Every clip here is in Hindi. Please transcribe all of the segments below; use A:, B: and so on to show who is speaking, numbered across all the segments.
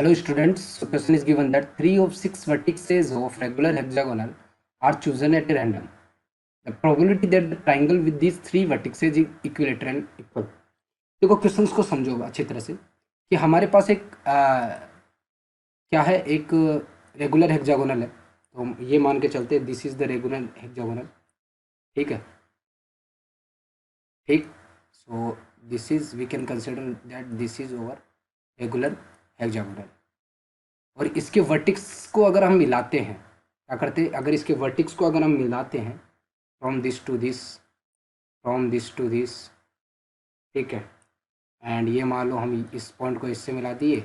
A: Hello students, so question is given that 3 of 6 vertices of regular hexagonal are chosen at random. The probability that the triangle with these 3 vertices is equilateral equal. देखो क्वेश्चंस को समझो अच्छी तरह से कि हमारे पास एक क्या है, एक रेगुलर हेक्सागोनल है, तो हम ये मान के चलते हैं this is the regular hexagonal. ठीक है, ठीक। So this is we can consider that this is over regular hexagonal. और इसके वर्टिक्स को अगर हम मिलाते हैं, क्या करते हैं, अगर इसके वर्टिक्स को अगर हम मिलाते हैं from this to this, from this to this, ठीक है, एंड ये मान लो हम इस पॉइंट को इससे मिला दिए,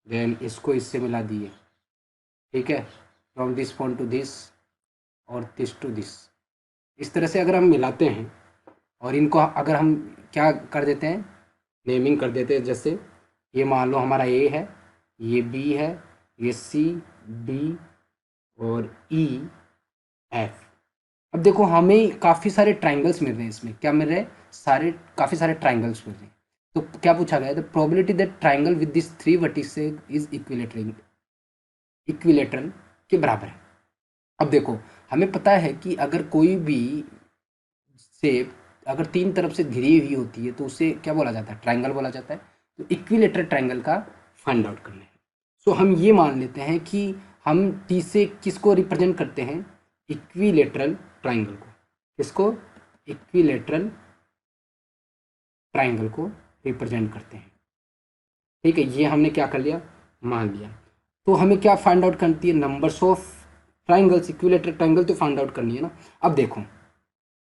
A: देन इसको इससे मिला दिए, ठीक है, from this point two this और दिस टू दिस। इस तरह से अगर हम मिलाते हैं और इनको अगर हम क्या कर देते हैं, नेमिंग कर देते हैं, जैसे ये मान लो हमारा ए है, ये बी है, ये सी, डी और ई, एफ। अब देखो हमें काफ़ी सारे ट्राइंगल्स मिल रहे हैं, इसमें क्या मिल रहे हैं, काफ़ी सारे ट्राइंगल्स मिल रहे हैं। तो क्या पूछा गया, the probability that triangle with this 3 vertices is equilateral के बराबर है। अब देखो हमें पता है कि अगर कोई भी शेप अगर 3 तरफ से घिरी हुई होती है तो उसे क्या बोला जाता है, ट्राइंगल बोला जाता है। तो इक्विलेटरल ट्राइंगल का फाइंड आउट करना है। सो हम ये मान लेते हैं कि हम टी से किसको रिप्रेजेंट करते हैं, इक्विलेटरल ट्राइंगल को। किसको, इक्विलेटरल ट्राइंगल को रिप्रेजेंट करते हैं। ठीक है, ये हमने क्या कर लिया, मान लिया। तो हमें क्या फाइंड आउट करती है, numbers of triangles, equilateral triangle तो फाइंड आउट करनी है ना। अब देखो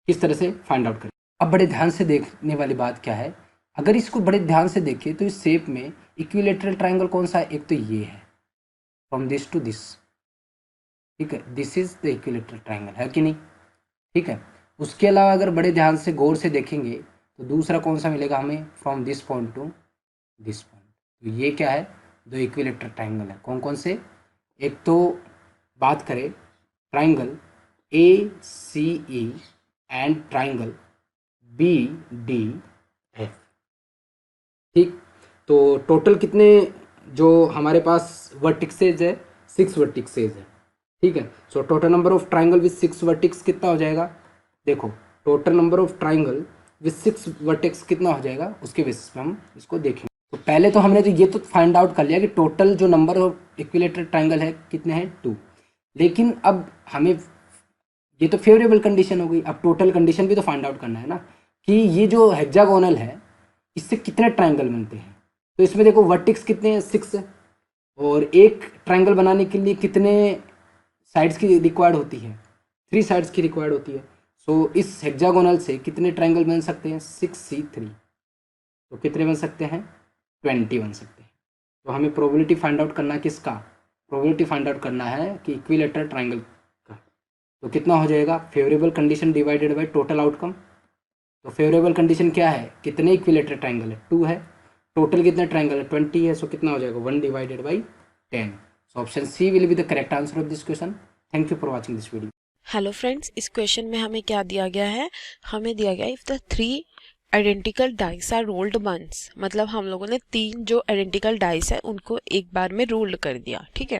A: किस तरह से फाइंड आउट करें। अब बड़े ध्यान से देखने वाली बात क्या है, अगर इसको बड़े ध्यान से देखें तो इस शेप में इक्विलेटरल ट्राइंगल कौन सा है, एक तो ये है फ्रॉम दिस टू दिस, ठीक है, this is the equilateral triangle, है कि नहीं। ठीक है, उसके अलावा अगर बड़े ध्यान से गौर से देखेंगे तो दूसरा कौन सा मिलेगा हमें, from this point two this point. तो ये क्या है, दो इक्विलेटरल ट्राइंगल है। कौन कौन से, एक तो बात करें triangle A C E and triangle B D F. ठीक, तो टोटल कितने जो हमारे पास वर्टिक्सेज है, 6 वर्टिक्सेज है। ठीक है, so total number of triangle with 6 vertices कितना हो जाएगा, देखो total number of triangle with 6 vertex कितना हो जाएगा, उसके बेसिस पे हम इसको देखेंगे। तो पहले तो हमने तो ये तो फाइंड आउट कर लिया कि टोटल जो नंबर ऑफ इक्विलेटरल ट्राइंगल है कितने हैं, 2। लेकिन अब हमें ये तो फेवरेबल कंडीशन हो गई, अब टोटल कंडीशन भी तो फाइंड आउट करना है ना, कि ये जो हेक्सागोनल है इससे कितने ट्राइंगल बनते हैं। तो इसमें देखो वर्टिक्स कितने हैं, 6 है, और एक ट्राइंगल बनाने के लिए कितने साइड्स की रिक्वायर्ड होती है, 3 साइड्स की रिक्वायर्ड होती है। सो इस हेक्सागोनल से कितने ट्राइंगल बन सकते हैं, 6C3, तो कितने बन सकते हैं, 20 बन सकते हैं। तो हमें प्रोबेबिलिटी फाइंड आउट करना है, किसका, प्रोबेबिलिटी फाइंड आउट करना है कि इक्विलेटरल ट्राइंगल का। तो कितना हो जाएगा, favourable condition divided by total outcome. तो फेवरेबल कंडीशन क्या है, कितने इक्विलेटरल ट्राइंगल है, 2 है, टोटल कितने ट्राइंगल है, 20 है। सो कितना हो जाएगा, 1 divided by 10। So option C will be the correct answer of this question. Thank you for watching this video.
B: Hello friends, इस क्वेश्चन में हमें क्या दिया गया है, हमें दिया गया if the 3 identical dice are rolled once, मतलब हम लोगों ने 3 जो आइडेंटिकल डाइस है उनको एक बार में रोल्ड कर दिया, ठीक है।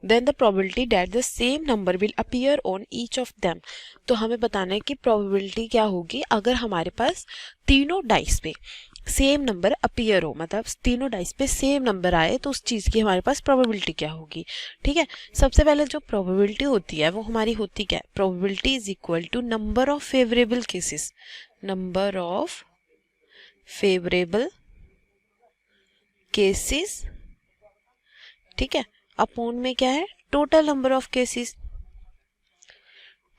B: Then the probability that the same number will appear on each of them. तो हमें बताना है कि प्रोबेबिलिटी क्या होगी अगर हमारे पास तीनों डाइस पे सेम नंबर अपीयर हो, मतलब तीनों डाइस पे सेम नंबर आए तो उस चीज़ की हमारे पास प्रोबेबिलिटी क्या होगी। ठीक है, सबसे पहले जो प्रोबेबिलिटी होती है वो हमारी होती क्या है, probability is equal to number of favourable cases, number of favourable cases, ठीक है, अपॉन में क्या है, टोटल नंबर ऑफ केसेस,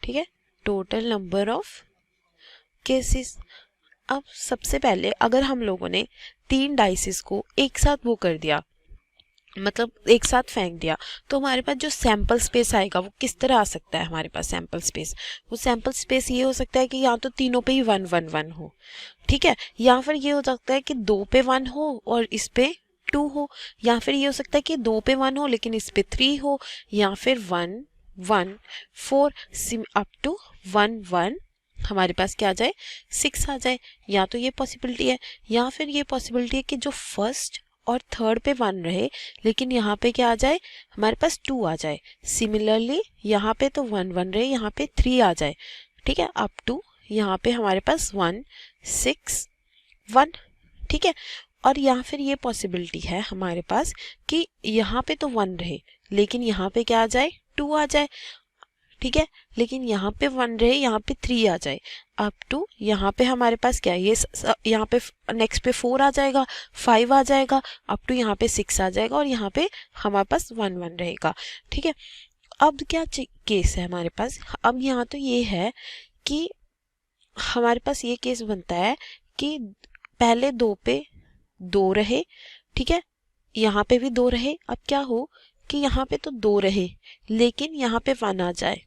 B: ठीक है, टोटल नंबर ऑफ केसेस। अब सबसे पहले अगर हम लोगों ने 3 डाइसेस को एक साथ वो कर दिया, मतलब एक साथ फेंक दिया, तो हमारे पास जो सैंपल स्पेस आएगा वो किस तरह आ सकता है, हमारे पास सैंपल स्पेस, वो सैंपल स्पेस ये हो सकता है कि या तो तीनों पे ही 1 1 1 हो, ठीक है, या फिर ये हो सकता है कि 2 पे 1 हो और इस पे 2 हो, या फिर ये हो सकता है कि 2 पे 1 हो लेकिन इस पे 3 हो, या फिर 1 1 4 अप टू 1 1 हमारे पास क्या आ जाए, 6 आ जाए। या तो ये पॉसिबिलिटी है, या फिर ये पॉसिबिलिटी है कि जो फर्स्ट और थर्ड पे 1 रहे, लेकिन यहाँ पे क्या आ जाए, हमारे पास 2 आ जाए। सिमिलरली यहाँ पे तो 1 1 रहे, यहाँ पे 3 आ जाए। ठीक है, अप टू यहाँ पे हमारे पास 1 6 1। ठीक है, और या फिर ये पॉसिबिलिटी है हमारे पास कि यहाँ पे तो 1 रहे, लेकिन यहाँ पे क्या आ जाए, 2 आ जाए। ठीक है, लेकिन यहाँ पे 1 रहे, यहाँ पे 3 आ जाए। अप टू यहाँ पे हमारे पास क्या है, ये यहाँ पे नेक्स्ट पे 4 आ जाएगा, 5 आ जाएगा, अप टू यहाँ पे 6 आ जाएगा, और यहाँ पे हमारे पास 1 1 रहेगा। ठीक है, अब क्या केस है हमारे पास, अब यहाँ तो ये है कि हमारे पास ये केस बनता है कि पहले 2 पे 2 रहे। ठीक है, यहाँ पे भी 2 रहे। अब क्या हो कि यहाँ पे तो 2 रहे, लेकिन यहाँ पे 1 आ जाए।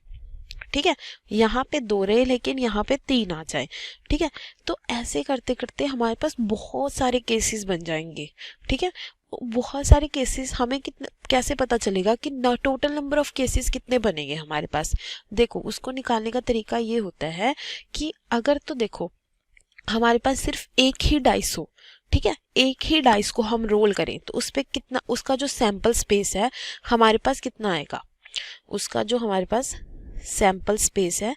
B: ठीक है, यहाँ पे 2 रहे, लेकिन यहाँ पे 3 आ जाए। ठीक है, तो ऐसे करते करते हमारे पास बहुत सारे केसेस बन जाएंगे। ठीक है, बहुत सारे केसेस, हमें कितने कैसे पता चलेगा कि टोटल नंबर ऑफ केसेस कितने बनेंगे हमारे पास। देखो, उसको निकालने का तरीका ये होता है कि अगर तो देखो हमारे पास सिर्फ एक ही डाइस हो, ठीक है, एक ही डाइस को हम रोल करें तो उस पे कितना, उसका जो सैंपल स्पेस है हमारे पास कितना आएगा, उसका जो हमारे पास सैंपल स्पेस है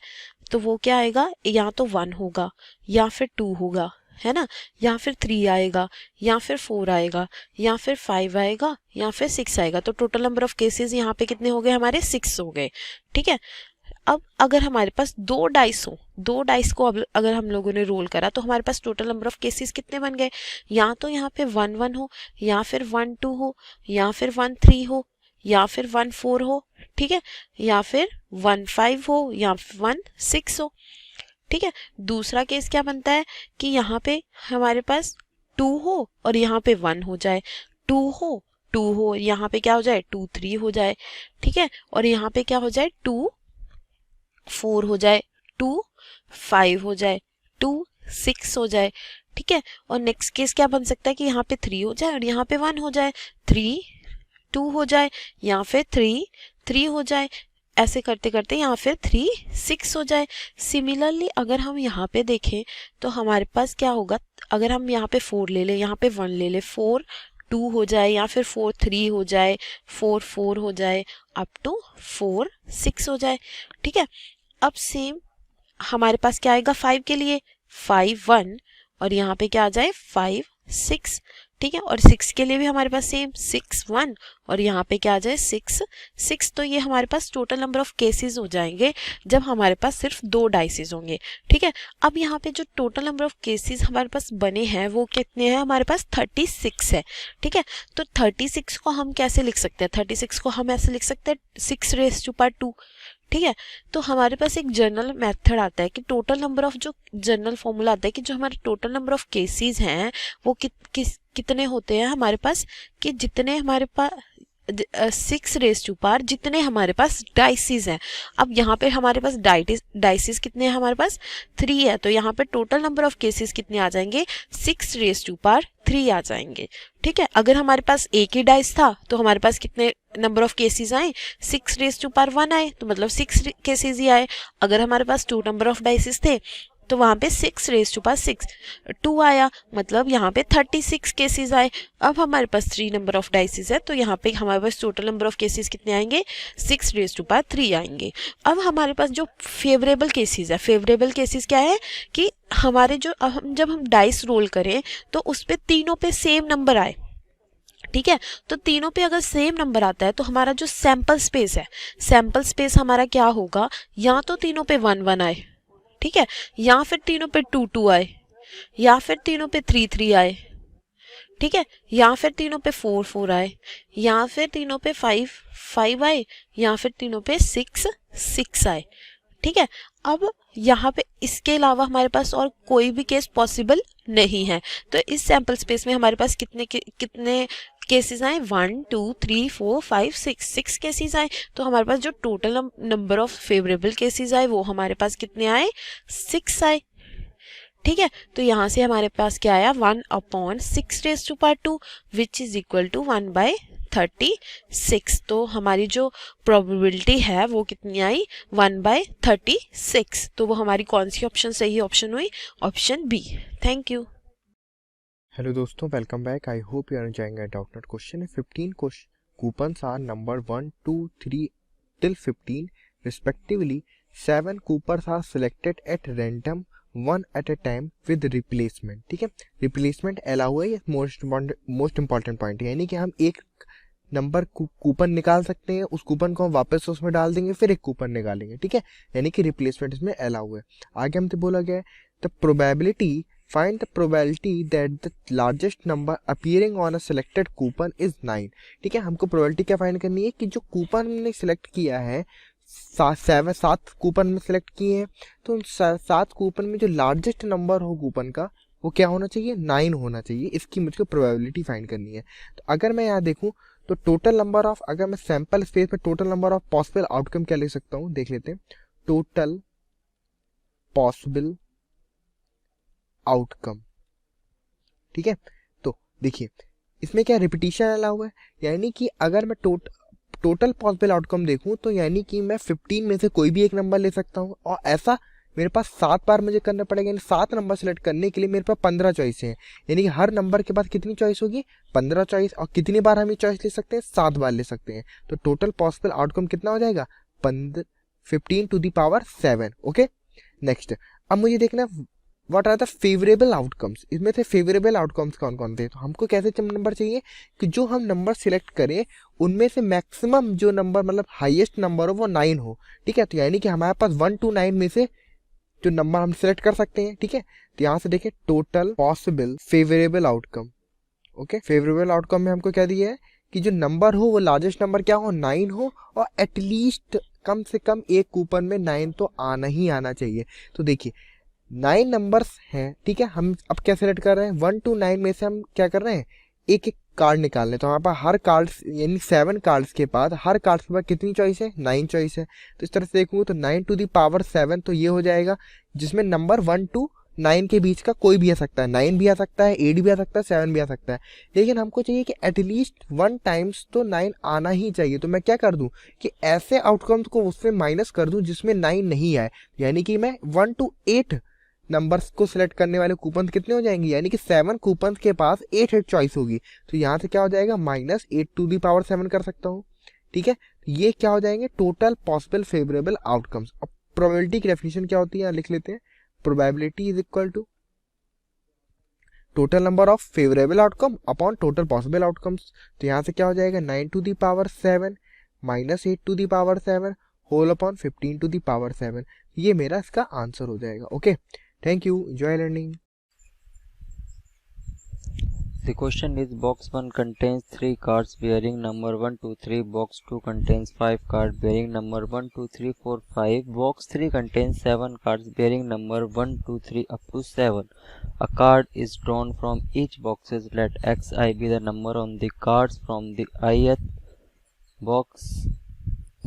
B: तो वो क्या आएगा, या तो 1 होगा, या फिर 2 होगा, है ना, या फिर 3 आएगा, या फिर 4 आएगा, या फिर 5 आएगा, या फिर 6 आएगा। तो टोटल नंबर ऑफ केसेस यहाँ पे कितने हो गए, हमारे 6 हो गए। ठीक है, अब अगर हमारे पास 2 डाइस हो, 2 डाइस को अगर हम लोगों ने रोल करा तो हमारे पास टोटल नंबर ऑफ केसेस कितने बन गए, या तो यहाँ पे 1 1 हो, या फिर 1 2 हो, या फिर 1 3 हो, या फिर 1 4 हो। ठीक है, या फिर 1 5 हो, या 1 6 हो। ठीक है, दूसरा केस क्या बनता है कि यहाँ पे हमारे पास 2 हो और यहाँ पे 1 हो जाए, 2 हो यहाँ पे क्या हो जाए, 2 3 हो जाए। ठीक है, और यहाँ पे क्या हो जाए, 2 4 हो जाए, 2 5 हो जाए, 2 6 हो जाए। ठीक है, और नेक्स्ट केस क्या बन सकता है कि यहाँ पे 3 हो जाए और यहाँ पे 1 हो जाए, 3 2 हो जाए, या फिर 3 3 हो जाए। ऐसे करते करते यहाँ फिर 3 6 हो जाए। सिमिलरली अगर हम यहाँ पे देखें तो हमारे पास क्या होगा, अगर हम यहाँ पे 4 ले लें, यहाँ पे 1 ले लें, 4 2 हो जाए, या फिर 4 3 हो जाए, 4 4 हो जाए, अप टू 4 6 हो जाए। ठीक है, अब सेम हमारे पास क्या आएगा 5 के लिए, 5 1, और यहाँ पे क्या आ जाए 5 6। ठीक है, और 6 के लिए भी हमारे पास सेम 6 1, और यहाँ पे क्या आ जाए 6 6। तो ये हमारे पास टोटल नंबर ऑफ केसेस हो जाएंगे जब हमारे पास सिर्फ 2 डाइसेस होंगे। ठीक है, अब यहाँ पे जो टोटल नंबर ऑफ केसेस हमारे पास बने हैं वो कितने हैं, हमारे पास 36 है। ठीक है, तो 36 को हम कैसे लिख सकते हैं, 36 को हम ऐसे लिख सकते हैं 6 रेज़ टू पावर 2। ठीक है, तो हमारे पास एक जनरल मेथड आता है कि टोटल नंबर ऑफ, जो जनरल फॉर्मूला आता है कि जो हमारे टोटल नंबर ऑफ केसेस हैं वो कितने होते हैं हमारे पास, कि जितने हमारे पास 6 रेज़ टू पावर जितने हमारे पास डाइसिस हैं। अब यहाँ पे हमारे पास डाइसिस कितने हैं, हमारे पास 3 है, तो यहाँ पे टोटल नंबर ऑफ केसेस कितने आ जाएंगे, 6 रेज़ टू पावर 3 आ जाएंगे। ठीक है, अगर हमारे पास एक ही डाइस था तो हमारे पास कितने नंबर ऑफ केसेस आए, 6 रेज़ टू पावर 1 आए, तो मतलब 6 केसेस ही आए। अगर हमारे पास 2 नंबर ऑफ डाइसिस थे तो वहाँ पे 6 रेज़ टू पावर 6 2 आया, मतलब यहाँ पे 36 केसेस आए। अब हमारे पास 3 नंबर ऑफ डाइसिस है तो यहाँ पे हमारे पास टोटल नंबर ऑफ केसेस कितने आएंगे, 6 रेज़ टू पावर 3 आएंगे। अब हमारे पास जो फेवरेबल केसेस है, फेवरेबल केसेस क्या है कि हमारे जो जब हम डाइस रोल करें तो उस पे तीनों पे सेम नंबर आए। ठीक है, तो तीनों पे अगर सेम नंबर आता है तो हमारा जो सैंपल स्पेस है, सैंपल स्पेस हमारा क्या होगा, या तो तीनों पे 1 1 आए, ठीक है, या फिर तीनों पे 2 2 आए, या फिर तीनों पे 3 3 आए, ठीक है, या फिर तीनों पे 4 4 आए, या फिर तीनों पे 5 5 आए, या फिर तीनों पे 6 6 आए। ठीक है, अब यहाँ पे इसके अलावा हमारे पास और कोई भी केस पॉसिबल नहीं है। तो इस सैंपल स्पेस में हमारे पास कितने केसेस आए, 1 2 3 4 5 6 केसेस आए। तो हमारे पास जो total number of favourable cases आए वो हमारे पास कितने आए, 6 आए। ठीक है, तो यहाँ से हमारे पास क्या आया, 1/6 raise to power 2 which is equal to 1/36। तो हमारी जो प्रोबेबिलिटी है वो कितनी आई, 1/36। तो वो हमारी कौन सी ऑप्शन सही ऑप्शन हुई, option B. Thank you.
C: Hello दोस्तों, welcome back. I hope you are enjoying our dot question है 15 coupons are number 1 2 3 till 15 respectively. 7 coupons are selected at random one at a time with replacement. ठीक है, रिप्लेसमेंट अलाउ है, ये मोस्ट इंपॉर्टेंट पॉइंट है। यानी कि हम एक नंबर कूपन निकाल सकते हैं, उस कूपन को हम वापस उसमें डाल देंगे, फिर एक कूपन निकालेंगे। ठीक है, यानी कि रिप्लेसमेंट इसमें अलाउ है। आगे हमसे बोला गया है the probability find the probability that the largest number appearing on a selected coupon is 9। ठीक है, हमको प्रोबेबिलिटी क्या फाइंड करनी है कि जो कूपन हमने सिलेक्ट किया है, सात कूपन में सिलेक्ट किए हैं, तो उन 7 कूपन में जो लार्जेस्ट नंबर हो कूपन का वो क्या होना चाहिए, 9 होना चाहिए। इसकी मुझको प्रोबेबिलिटी फाइंड करनी है। तो अगर मैं यहाँ देखूँ तो टोटल नंबर ऑफ, अगर मैं सैंपल स्पेस में total number of possible outcome क्या ले सकता हूँ, देख लेते हैं। Total possible outcome. ठीक है, तो देखिए इसमें क्या रिपीटिशन अलाउ है, यानी कि अगर मैं टोटल पॉसिबल आउटकम देखूं तो यानी कि मैं 15 में से कोई भी एक नंबर ले सकता हूं, और ऐसा मेरे पास 7 बार मुझे करना पड़ेगा। यानी 7 नंबर सेलेक्ट करने के लिए मेरे पास 15 चॉइस हैं। यानी कि हर नंबर के बाद कितनी चॉइस होगी, 15 चॉइस। और कितनी बार हम ये चॉइस ले सकते हैं, 7 बार ले सकते हैं। तो टोटल पॉसिबल आउटकम कितना हो जाएगा, 15 to the power 7। Okay, next अब मुझे देखना what are the favourable outcomes. इसमें से फेवरेबल आउटकम्स कौन कौन थे, तो हमको कैसे नंबर चाहिए कि जो हम नंबर सिलेक्ट करें उनमें से मैक्सिमम जो नंबर मतलब हाईएस्ट नंबर हो वो 9 हो। ठीक है, तो यानी कि हमारे पास 1 to 9 में से जो नंबर हम सिलेक्ट कर सकते हैं। ठीक है, तो यहाँ से देखिए total possible favourable outcome. Okay, favourable outcome में हमको क्या दिया है कि जो नंबर हो वो लार्जेस्ट नंबर क्या हो, 9 हो, और एटलीस्ट कम से कम एक कूपन में 9 तो आना ही आना चाहिए। तो देखिए 9 नंबर्स हैं। ठीक है, हम अब क्या सेलेक्ट कर रहे हैं, 1 to 9 में से हम क्या कर रहे हैं, एक एक कार्ड निकाल रहे हैं। तो हमारे पास हर कार्ड यानी 7 कार्ड्स के बाद हर कार्ड के बाद कितनी चॉइस है, 9 चॉइस है। तो इस तरह से देखूँ तो 9 to the power 7 तो ये हो जाएगा, जिसमें नंबर 1 to 9 के बीच का कोई भी आ सकता है। 9 भी आ सकता है, 8 भी आ सकता है, 7 भी आ सकता है। लेकिन हमको चाहिए कि एटलीस्ट 1 टाइम्स तो 9 आना ही चाहिए। तो मैं क्या कर दूं कि ऐसे आउटकम्स को उससे माइनस कर दूं जिसमें 9 नहीं आए। यानी कि मैं 1 to 8 नंबर्स को सिलेक्ट करने वाले कूपन कितने हो जाएंगे, यानी कि 7 कूपन के पास 8 चॉइस होगी। तो यहाँ से क्या हो जाएगा, -8 to the power 7 कर सकता हूँ। ठीक है, ये क्या हो जाएंगे, टोटल पॉसिबल फेवरेबल आउटकम्स। अब प्रोबेबिलिटी की डेफिनेशन क्या होती है, यहाँ लिख लेते हैं। Probability is equal to total number of favourable outcome upon total possible outcomes. तो यहाँ से क्या हो जाएगा, 9 to the power 7 -8 to the power 7 whole upon 15 to the power 7। ये मेरा इसका आंसर हो जाएगा। Okay, thank you, enjoy learning.
D: The question is box 1 contains 3 cards bearing number 1 2 3, box 2 contains 5 cards bearing number 1 2 3 4 5, box 3 contains 7 cards bearing number 1 2 3 up to 7. A card is drawn from each boxes. Let xi be the number on the cards from the ith box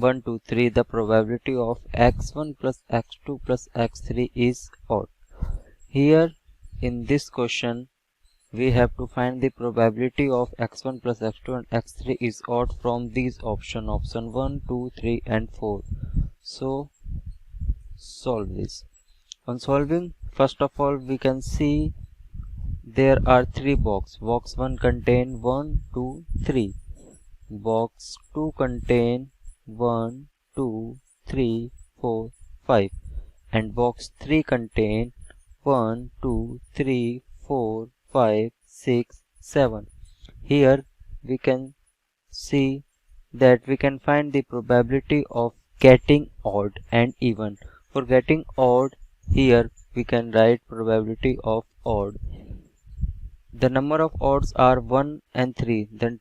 D: 1 2 3. The probability of x1 plus x2 plus x3 is odd. Here in this question we have to find the probability of x1 plus x2 and x3 is odd from these option 1 2 3 and 4. So solve this. On solving, first of all we can see there are 3 box 1 contain 1 2 3, box 2 contain 1 2 3 4 5, and box 3 contain 1 2 3 4 5 6 7. Here we can see that we can find the probability of getting odd and even. For getting odd, here we can write probability of odd. The number of odds are 1 and 3, then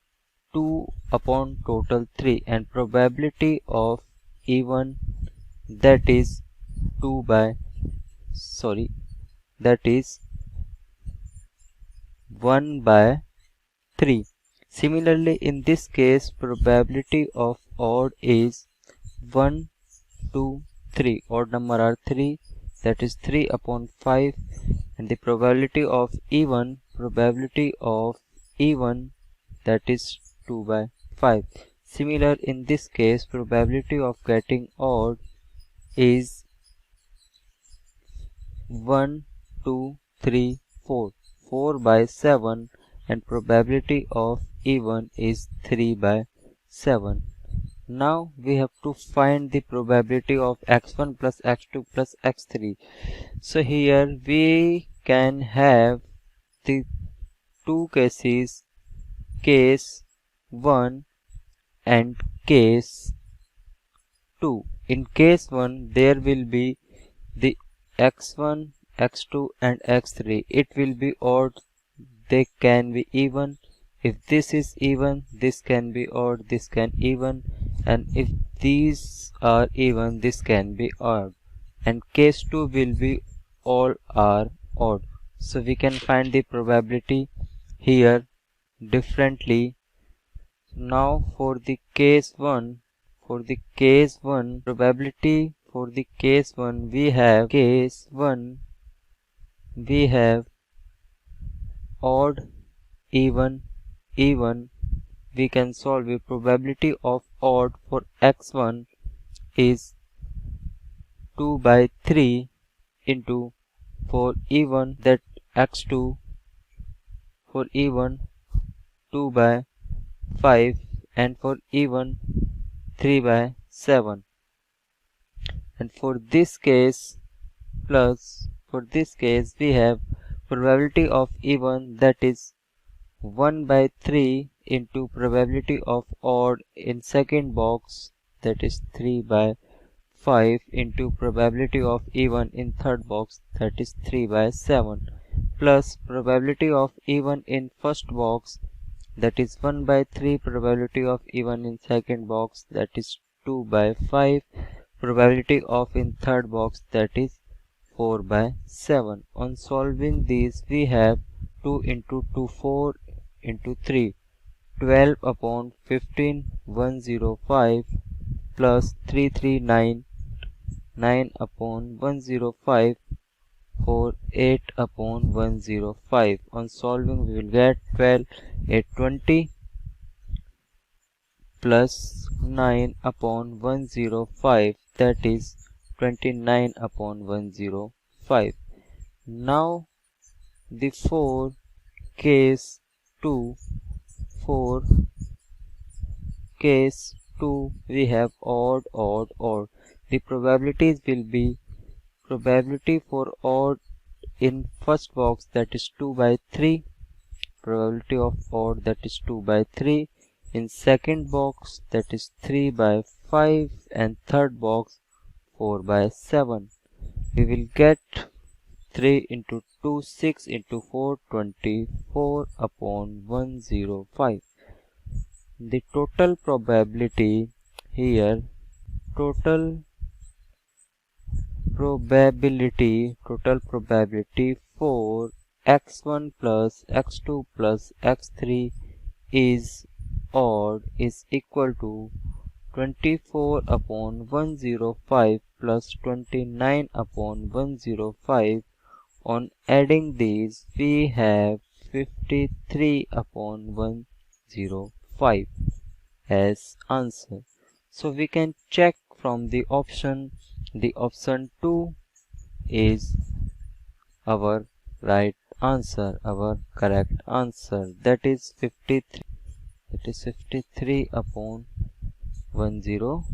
D: 2 upon total 3, and probability of even, that is 1 by 3. Similarly, in this case, probability of odd is 1 2 3. Odd number are 3, that is 3 upon 5, and the probability of even, that is 2 by 5. Similar in this case, probability of getting odd is 1 2 3 4. 4 by 7 and probability of even is 3 by 7. Now we have to find the probability of x1 plus x2 plus x3. So here we can have the two cases, case 1 and case 2. In case 1 there will be the x1, x2 and x3. It will be odd, they can be even. If this is even, this can be odd, this can even, and if these are even, this can be odd. And case 2 will be all are odd. So we can find the probability here differently. Now for the case 1, probability for the case 1, we have odd, even, even. We can solve the probability of odd for x1 is 2 by 3 into for even, that x2 for even 2 by 5 and for even 3 by 7. And for this case we have probability of even, that is 1 by 3 into probability of odd in second box, that is 3 by 5 into probability of even in third box, that is 3 by 7, plus probability of even in first box, that is 1 by 3 probability of even in second box, that is 2 by 5 probability of in third box, that is 4 by 7. On solving these we have 2 into 2, 4 into 3, 12 upon 15, 105 plus 339, 9 upon 105, 4, 8 upon 105. On solving we will get 12, 8, 20 plus 9 upon 105, that is 29 upon 105. Now the for case 2, we have odd, odd, odd. The probabilities will be probability for odd in first box, that is 2 by 3, probability of odd, that is 2 by 3, in second box, that is 3 by 5, and third box 4 by 7. We will get 3 into 2, 6 into 4, 24 upon 105. The total probability here, total probability for x1 plus x2 plus x3 is odd is equal to 24 upon 105 plus 29 upon 105. On adding these we have 53 upon 105 as answer. So we can check from the option 2 is our right answer, our correct answer, that is 53 upon 105.